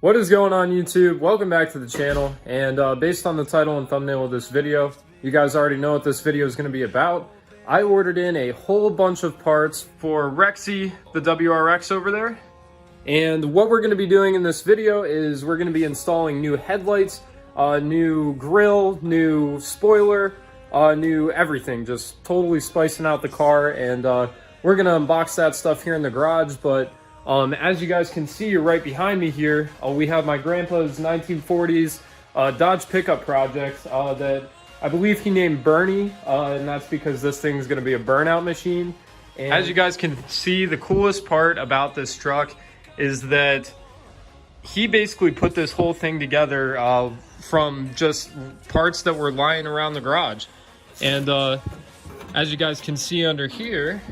What is going on, YouTube? Welcome back to the channel. And based on the title and thumbnail of this video, you guys already know what this video is going to be about. I ordered in a whole bunch of parts for Rexxie, the WRX over there. And what we're going to be doing in this video is we're going to be installing new headlights, new grille, new spoiler, new everything. Just totally spicing out the car. And we're going to unbox that stuff here in the garage. But as you guys can see, right behind me here, we have my grandpa's 1940s Dodge pickup project that I believe he named Bernie, and that's because this thing's going to be a burnout machine. And as you guys can see, the coolest part about this truck is that he basically put this whole thing together from just parts that were lying around the garage. And as you guys can see under here,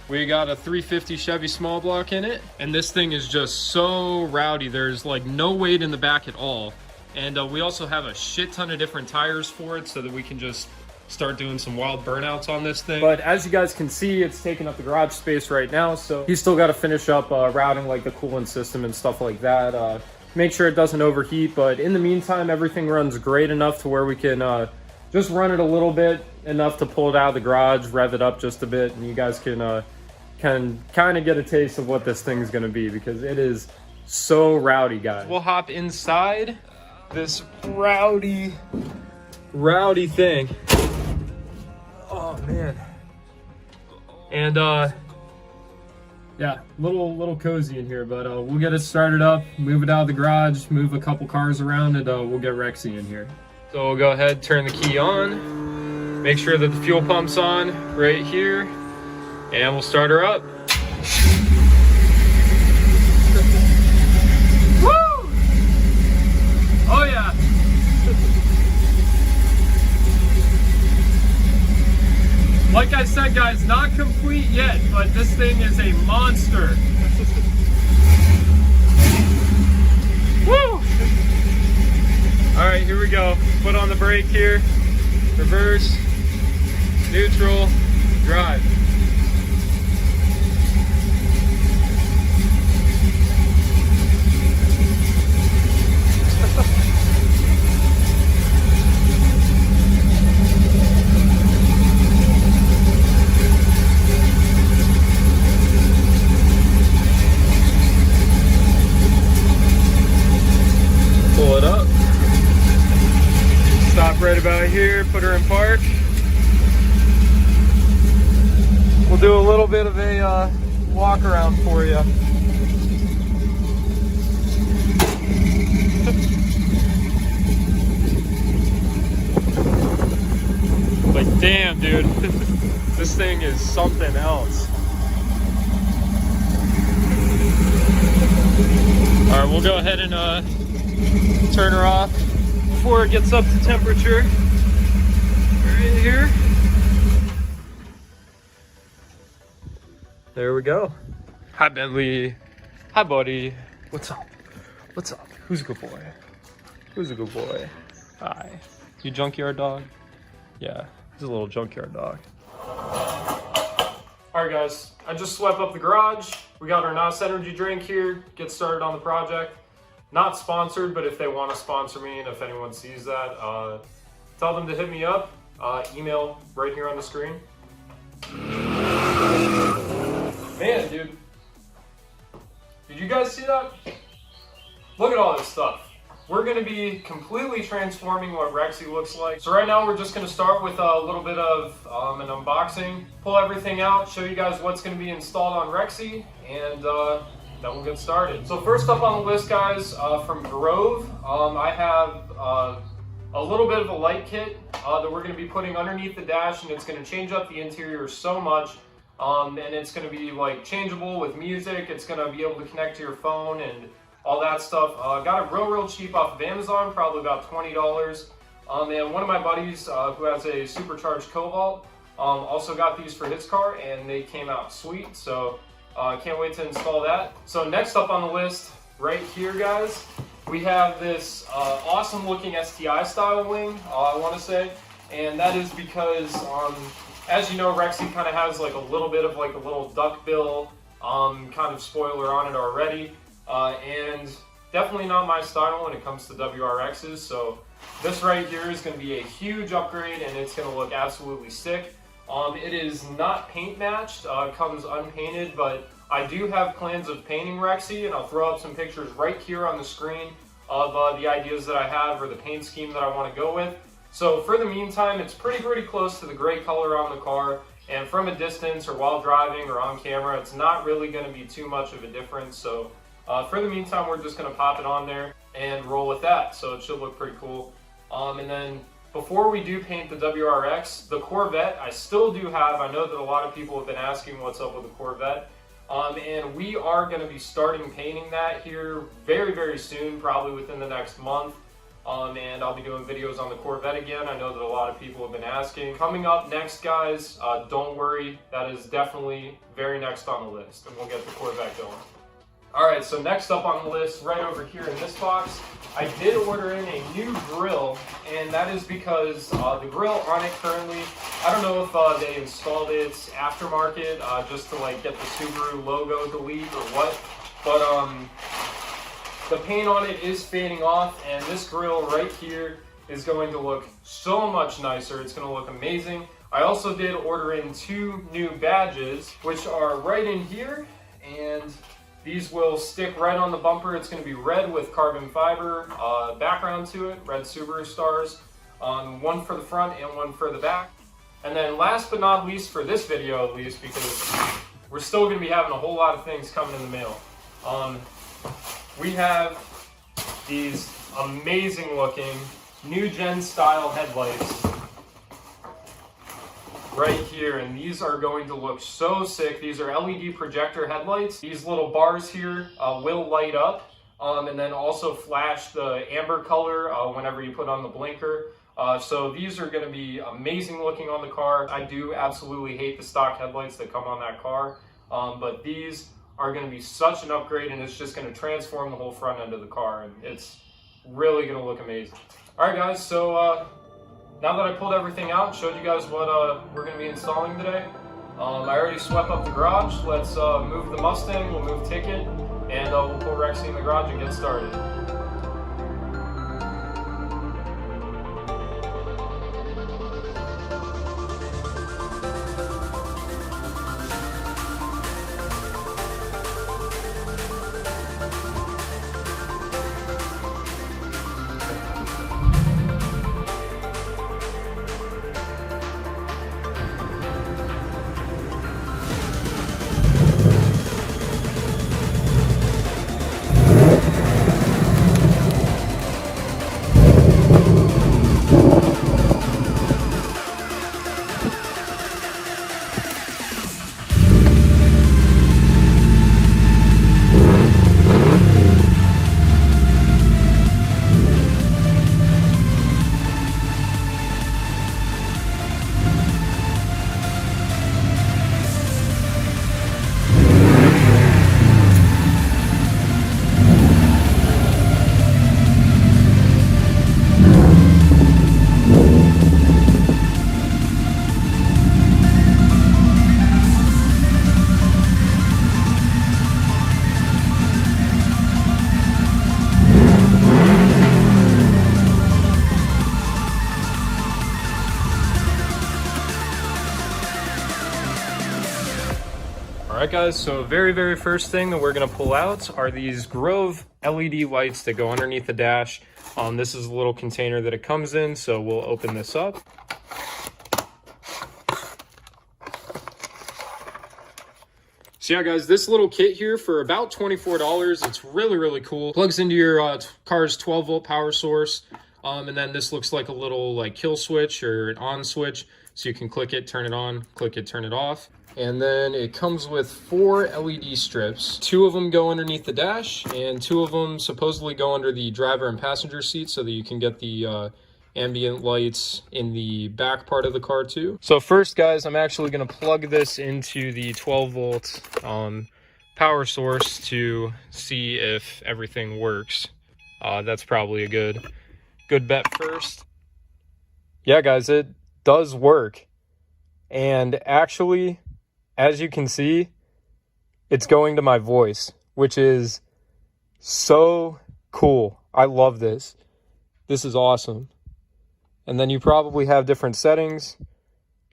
we got a 350 Chevy small block in it, and this thing is just so rowdy. There's like no weight in the back at all. And we also have a shit ton of different tires for it so that we can just start doing some wild burnouts on this thing. But as you guys can see, it's taking up the garage space right now, so he's still got to finish up routing like the coolant system and stuff like that. Make sure it doesn't overheat, but in the meantime, everything runs great enough to where we can just run it a little bit, enough to pull it out of the garage, rev it up just a bit, and you guys can kind of get a taste of what this thing is going to be, because it is so rowdy, guys. We'll hop inside this rowdy thing. Oh man. And yeah, little cozy in here, but we'll get it started up, move it out of the garage, move a couple cars around, and we'll get Rexxie in here. So we'll go ahead, turn the key on, make sure that the fuel pump's on right here, and we'll start her up. Woo! Oh yeah. Like I said, guys, not complete yet, but this thing is a monster. Woo! All right, here we go. Put on the brake here. Reverse, neutral, drive. Pull it up. Stop right about here, put her in park. We'll do a little bit of a walk around for you. Like, damn, dude, this thing is something else. All right, we'll go ahead and turn her off before it gets up to temperature. Right here. There we go. Hi, Bentley. Hi, buddy. What's up? What's up? Who's a good boy? Who's a good boy? Hi. You junkyard dog? Yeah, he's a little junkyard dog. Alright guys, I just swept up the garage. We got our NOS energy drink here. Get started on the project. Not sponsored, but if they want to sponsor me, and if anyone sees that, tell them to hit me up. Email right here on the screen. Man, dude. Did you guys see that? Look at all this stuff. We're going to be completely transforming what Rexxie looks like. So right now we're just going to start with a little bit of an unboxing, pull everything out, show you guys what's going to be installed on Rexxie, and then we'll get started. So first up on the list, guys, from Grove, I have a little bit of a light kit that we're going to be putting underneath the dash, and it's going to change up the interior so much. And it's going to be like changeable with music. It's going to be able to connect to your phone and all that stuff. Got it real cheap off of Amazon, probably about $20. And one of my buddies who has a supercharged Cobalt also got these for his car, and they came out sweet. So can't wait to install that. So next up on the list, right here, guys, we have this awesome looking STI style wing, I want to say, and that is because as you know, Rexxie kind of has like a little bit of like a little duckbill kind of spoiler on it already. and definitely not my style when it comes to WRXs. So this right here is going to be a huge upgrade, and it's going to look absolutely sick. It is not paint matched, it comes unpainted, but I do have plans of painting Rexxie, and I'll throw up some pictures right here on the screen of the ideas that I have or the paint scheme that I want to go with. So for the meantime, it's pretty close to the gray color on the car, and from a distance or while driving or on camera, it's not really going to be too much of a difference. So for the meantime, we're just going to pop it on there and roll with that. So it should look pretty cool. And then before we do paint the WRX, the Corvette, I still do have, I know that a lot of people have been asking what's up with the Corvette. And we are going to be starting painting that here very soon, probably within the next month. And I'll be doing videos on the Corvette again. I know that a lot of people have been asking. Coming up next, guys, don't worry, that is definitely very next on the list, and we'll get the Corvette going. Alright, so next up on the list, right over here in this box, I did order in a new grill, and that is because the grill on it currently, I don't know if they installed it aftermarket just to like get the Subaru logo delete or what, but the paint on it is fading off, and this grill right here is going to look so much nicer. It's going to look amazing. I also did order in 2 new badges, which are right in here, and these will stick right on the bumper. It's going to be red with carbon fiber background to it, red Subaru stars, one for the front and one for the back. And then last but not least, for this video at least, because we're still going to be having a whole lot of things coming in the mail, we have these amazing looking new gen style headlights right here, and these are going to look so sick. These are LED projector headlights. These little bars here will light up and then also flash the amber color whenever you put on the blinker. So these are going to be amazing looking on the car. I do absolutely hate the stock headlights that come on that car, but these are going to be such an upgrade, and it's just going to transform the whole front end of the car, and it's really going to look amazing. All right, guys, so now that I pulled everything out, showed you guys what we're going to be installing today, I already swept up the garage. Let's move the Mustang, we'll move Ticket, and we'll put Rexxie in the garage and get started. Alright guys, so very first thing that we're going to pull out are these Grove LED lights that go underneath the dash. This is a little container that it comes in, so we'll open this up. So yeah guys, this little kit here for about $24, it's really cool. Plugs into your car's 12 volt power source, and then this looks like a little like kill switch or an on switch, so you can click it, turn it on, click it, turn it off. And then it comes with 4 LED strips. 2 of them go underneath the dash, and 2 of them supposedly go under the driver and passenger seat so that you can get the ambient lights in the back part of the car too. So first guys, I'm actually going to plug this into the 12 volt power source to see if everything works. That's probably a good bet first. Yeah guys, it does work. And actually, as you can see, it's going to my voice, which is So cool. I love this. This is awesome. And then you probably have different settings.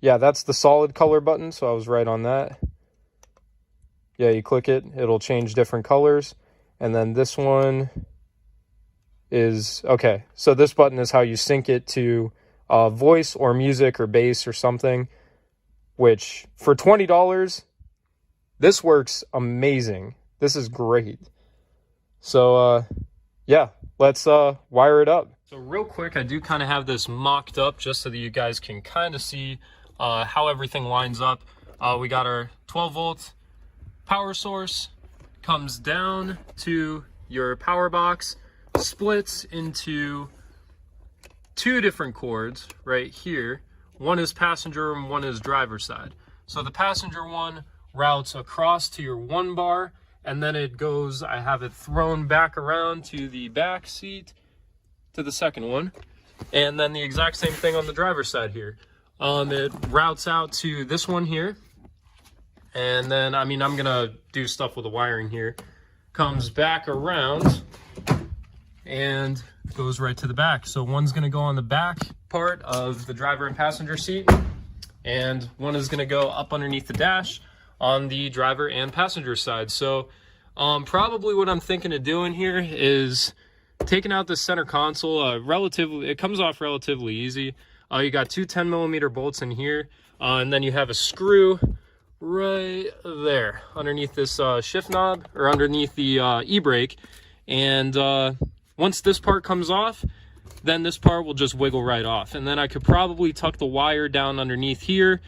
Yeah, that's the solid color button, so I was right on that. Yeah, you click it, it'll change different colors. And then this one is, okay, so this button is how you sync it to voice or music or bass or something, which for $20, this works amazing. This is great. So, yeah, let's wire it up. So real quick, I do kind of have this mocked up just so that you guys can kind of see how everything lines up. We got our 12-volt power source, comes down to your power box, splits into two different cords right here. One is passenger and one is driver side. So the passenger one routes across to your 1 bar, and then it goes, I have it thrown back around to the back seat to the second one. And then the exact same thing on the driver's side here. It routes out to this one here. And then, I mean, I'm gonna do stuff with the wiring here. Comes back around and goes right to the back. So one's gonna go on the back part of the driver and passenger seat, and one is gonna go up underneath the dash on the driver and passenger side. So probably what I'm thinking of doing here is taking out the center console. It comes off relatively easy. You got two 10mm bolts in here, and then you have a screw right there underneath this shift knob, or underneath the e-brake. And once this part comes off, then this part will just wiggle right off. And then I could probably tuck the wire down underneath here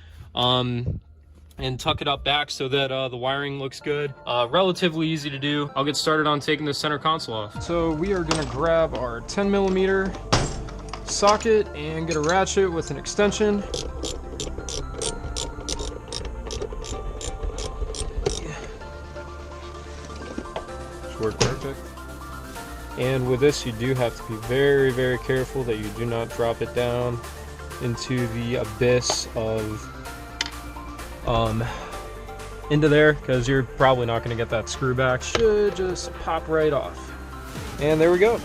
and tuck it up back so that the wiring looks good. Relatively easy to do. I'll get started on taking the center console off. So we are gonna grab our 10mm socket and get a ratchet with an extension. Should work perfect. And with this, you do have to be very, very careful that you do not drop it down into the abyss of into there, because you're probably not going to get that screw back. Should just pop right off. And there we go.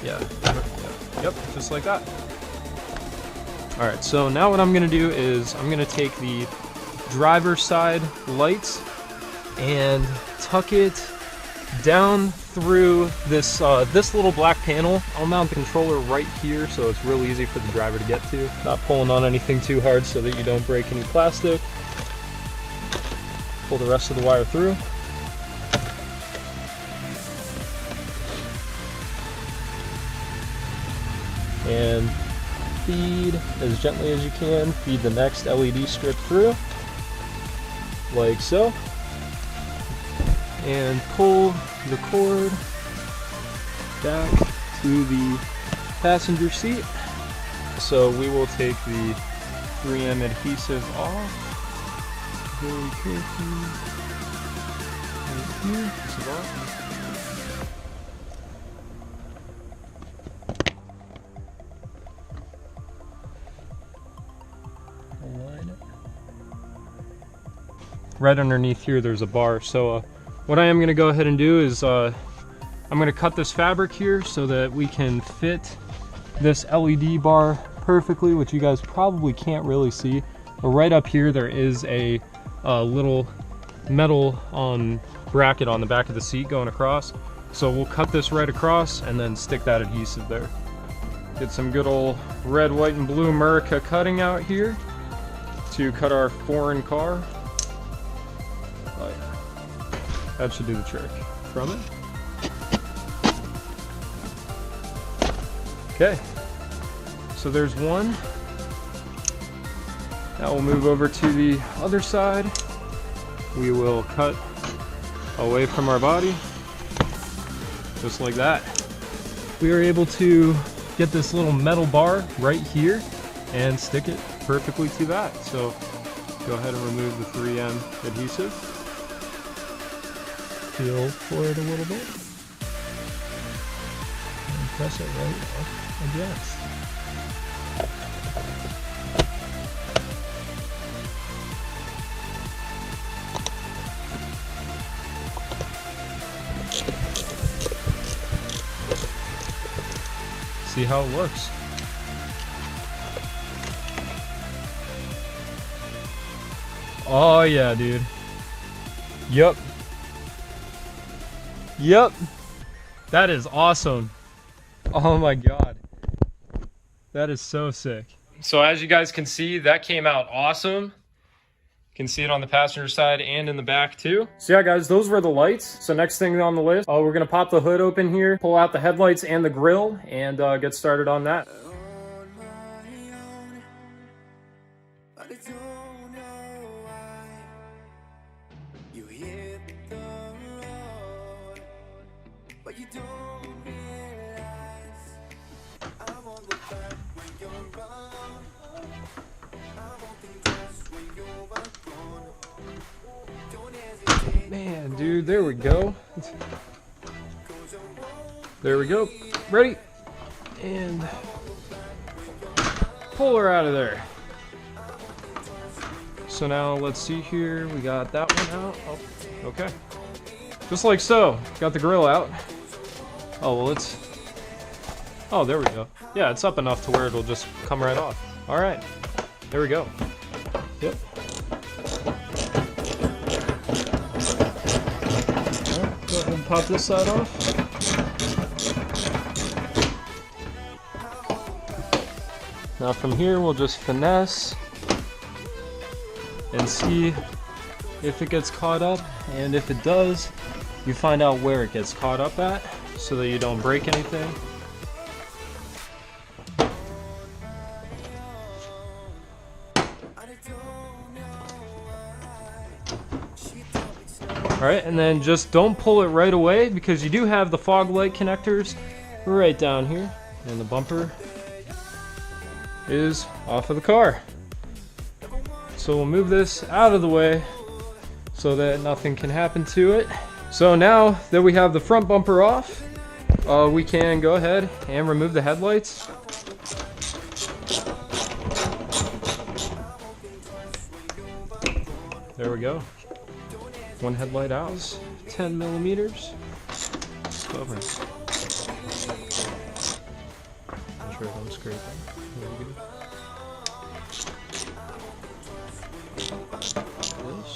Yeah. Yep, just like that. All right, so now what I'm going to do is I'm going to take the driver's side lights and tuck it down through this this little black panel. I'll mount the controller right here so it's real easy for the driver to get to. Not pulling on anything too hard so that you don't break any plastic. Pull the rest of the wire through. And feed as gently as you can. Feed the next LED strip through, like so. And pull the cord back to the passenger seat. So we will take the 3M adhesive off very carefully. Right here. This is off. Align it. Right underneath here there's a bar, so what I am going to go ahead and do is I'm going to cut this fabric here so that we can fit this LED bar perfectly, which you guys probably can't really see. But right up here there is a little metal bracket on the back of the seat going across. So we'll cut this right across and then stick that adhesive there. Get some good old red, white, and blue America cutting out here to cut our foreign car. Oh yeah. That should do the trick. From it. Okay. So there's one. Now we'll move over to the other side. We will cut away from our body. Just like that. We are able to get this little metal bar right here and stick it perfectly to that. So go ahead and remove the 3M adhesive. Feel for it a little bit. And press it right up against. see how it looks. Oh yeah, dude. Yep. Yep. That is awesome. Oh my god. That is so sick. So as you guys can see, that came out awesome. You can see it on the passenger side and in the back too. So yeah guys, those were the lights. So next thing on the list, we're gonna pop the hood open here, pull out the headlights and the grille, and get started on that. Man, dude, there we go. There we go. Ready? And pull her out of there. So now let's see here. We got that one out. Oh, okay. Just like so. Got the grill out. Oh, well, it's... Oh, there we go. Yeah, it's up enough to where it'll just come right off. All right. There we go. Yep. Go ahead and pop this side off. Now from here we'll just finesse and see if it gets caught up, and if it does, you find out where it gets caught up at so that you don't break anything. Alright, and then just don't pull it right away because you do have the fog light connectors right down here, and the bumper is off of the car. So we'll move this out of the way so that nothing can happen to it. So now that we have the front bumper off, we can go ahead and remove the headlights. There we go. One headlight out, 10 millimeters. Over. Make sure I don't scrape it. There we go. This.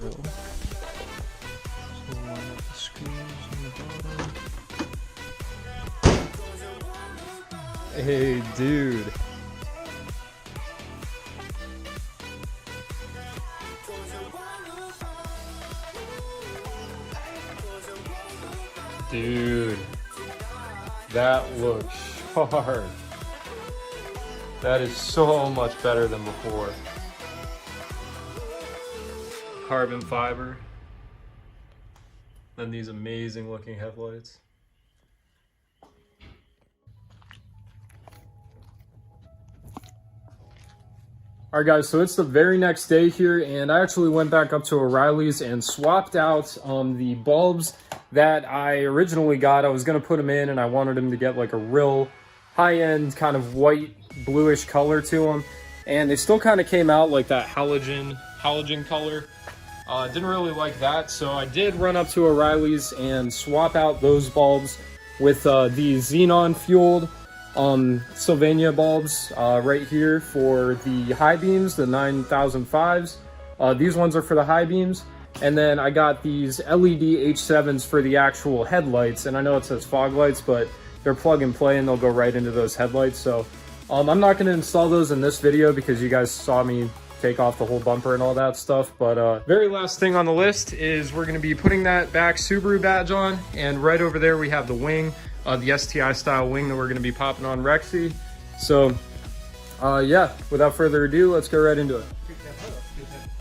Drill. So line up the screws on the bottom. Hey, dude. Dude, that looks sharp. That is so much better than before. Carbon fiber. And these amazing looking headlights. Alright guys, so it's the very next day here, and I actually went back up to O'Reilly's and swapped out the bulbs that I originally got. I was going to put them in, and I wanted them to get like a real high-end kind of white bluish color to them, and they still kind of came out like that halogen color. Didn't really like that, so I did run up to O'Reilly's and swap out those bulbs with the xenon fueled Sylvania bulbs right here for the high beams, the 9005s. These ones are for the high beams, and then I got these LED H7s for the actual headlights. And I know it says fog lights, but they're plug and play and they'll go right into those headlights. So I'm not going to install those in this video because you guys saw me take off the whole bumper and all that stuff. But very last thing on the list is we're going to be putting that back Subaru badge on, and right over there we have the wing. The STI style wing that we're going to be popping on Rexxie. So yeah, without further ado, let's go right into it.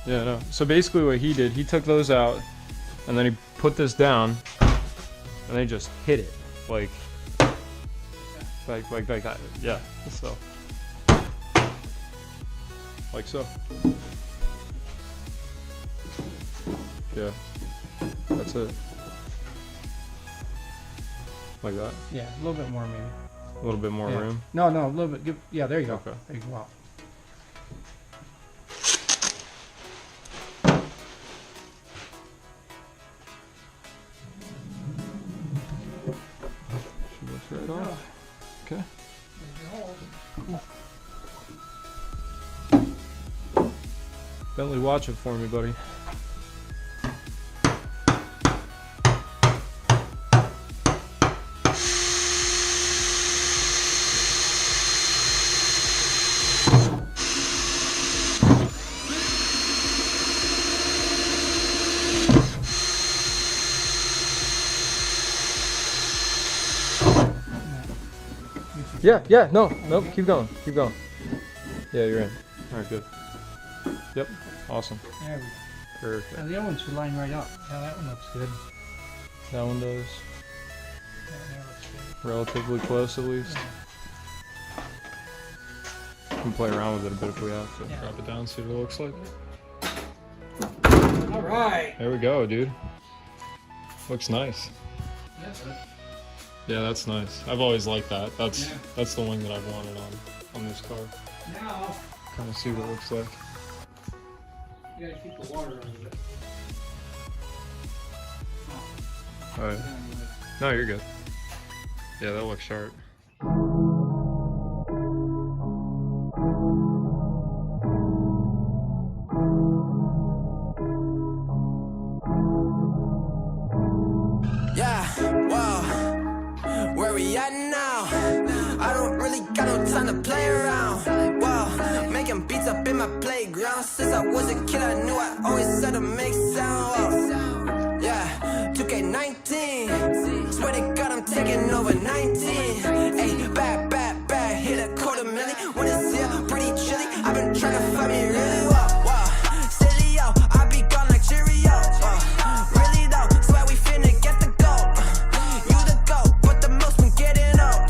Yeah, no. So basically what he did, he took those out and then he put this down and they just hit it like that. Yeah, so like so. Yeah, that's it. Like that? Yeah, a little bit more maybe. A little bit more room? No, a little bit. Yeah, there you go. Okay. There you go. Wow. Bentley, watch it for me, buddy. Yeah, no, nope, keep going. Yeah, you're in. All right, good. Yep, awesome. There we go. Perfect. Now the other one should line right up. Yeah, that one looks good. That one does. That one there looks good. Relatively close, at least. Yeah. We can play around with it a bit if we have to. Yeah. Drop it down, see what it looks like. All right. There we go, dude. Looks nice. Yeah. Yeah, that's nice. I've always liked that. That's the wing that I've wanted on this car. Now Kind of see what it looks like. you gotta keep the water under it. All right. No, you're good. Yeah, that looks sharp. Where we at now? I don't really got no time to play around. Wow, making beats up in my playground. Since I was a kid, I knew I always had to make sound. Wow. Yeah, 2K19. Swear to God, I'm taking over 19. Hey, bad, hit a $250,000. When it's here, pretty chilly. I've been trying to find me really wow. Silly, yo, I be gone like Cheerio. Really though, swear we finna get the goal. You the goat, but the most been getting old.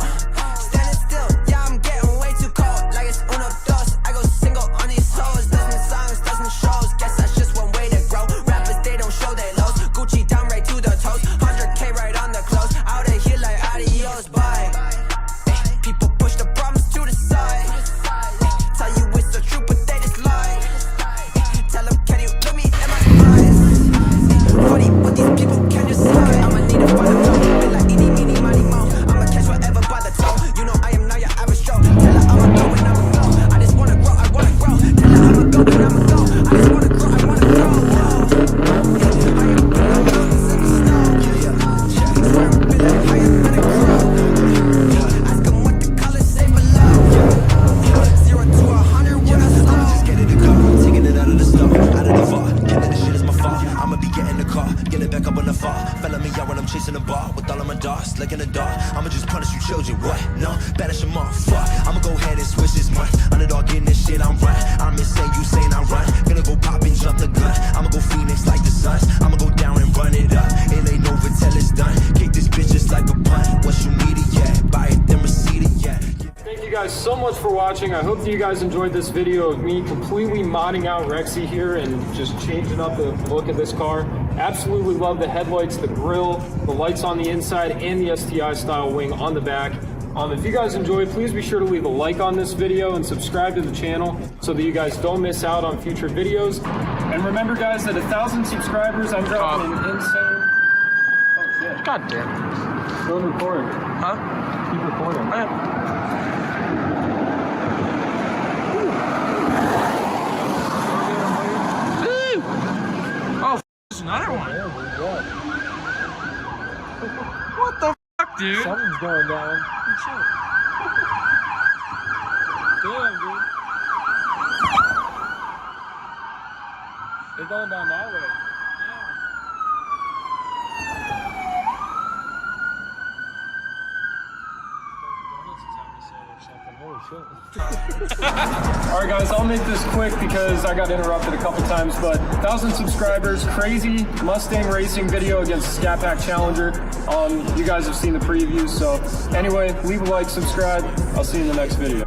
Standing still, yeah, I'm getting way too cold. Like it's uno dos, I go single on these hoes. Dozen songs, dozen shows, guess that's just one way to grow. Rappers, they don't show their lows. Gucci down right to the toes, 100K right on the clothes. Out of here like adios, bye. People push the problems to the side. Tell you it's the truth, but they just lie. Tell them, can you look me in my eyes? Funny, but these people can't just hide. I'ma need to find a flow, feel like eeny, meeny, miny, mo. I'ma catch forever by the toe. You know I am not your average Joe. Tell her I'ma go and I'ma go. I just wanna grow, I wanna grow. Tell her I'ma go and I'ma go. I just wanna grow, I wanna grow. I am in the mountains in the snow. Swear I'm feeling higher than a crow. Ask them what the colors say below. 0 to 100 when I slow. Just get in the car, taking it out of the store, out of the vault. Killing this shit is my fault. I'ma be getting the car, getting back up on the fall. Fella me out when I'm chasing the ball with all of my dogs, like in the dark. I'ma just punish you children, what? No, banish them all, fuck. I'ma go ahead and switch this month. Underdog getting this shit, I'm right. I'm insane, you saying I run. Gonna go pop and jump the gun. I'ma go Phoenix like the Suns. I'ma go down and run it up. It ain't over till it's done. Kick this bitch just like a punt. Once you need it, yeah. Buy it, then receipt it, yeah. Thank you guys so much for watching. I hope that you guys enjoyed this video of me completely modding out Rexxie here and just changing up the look of this car. Absolutely love the headlights, the grille, the lights on the inside, and the STI style wing on the back. If you guys enjoyed, please be sure to leave a like on this video and subscribe to the channel so that you guys don't miss out on future videos. And remember guys, at 1,000 subscribers, I'm dropping an insane... Oh shit. God damn it. Go and record. Huh? Keep recording. Another one. What the fuck, dude? Something's going down. Damn, dude. They're going down that way. Alright guys, I'll make this quick because I got interrupted a couple times, but 1,000 subscribers, crazy Mustang racing video against the Scat Pack Challenger. You guys have seen the previews, so anyway, leave a like, subscribe. I'll see you in the next video.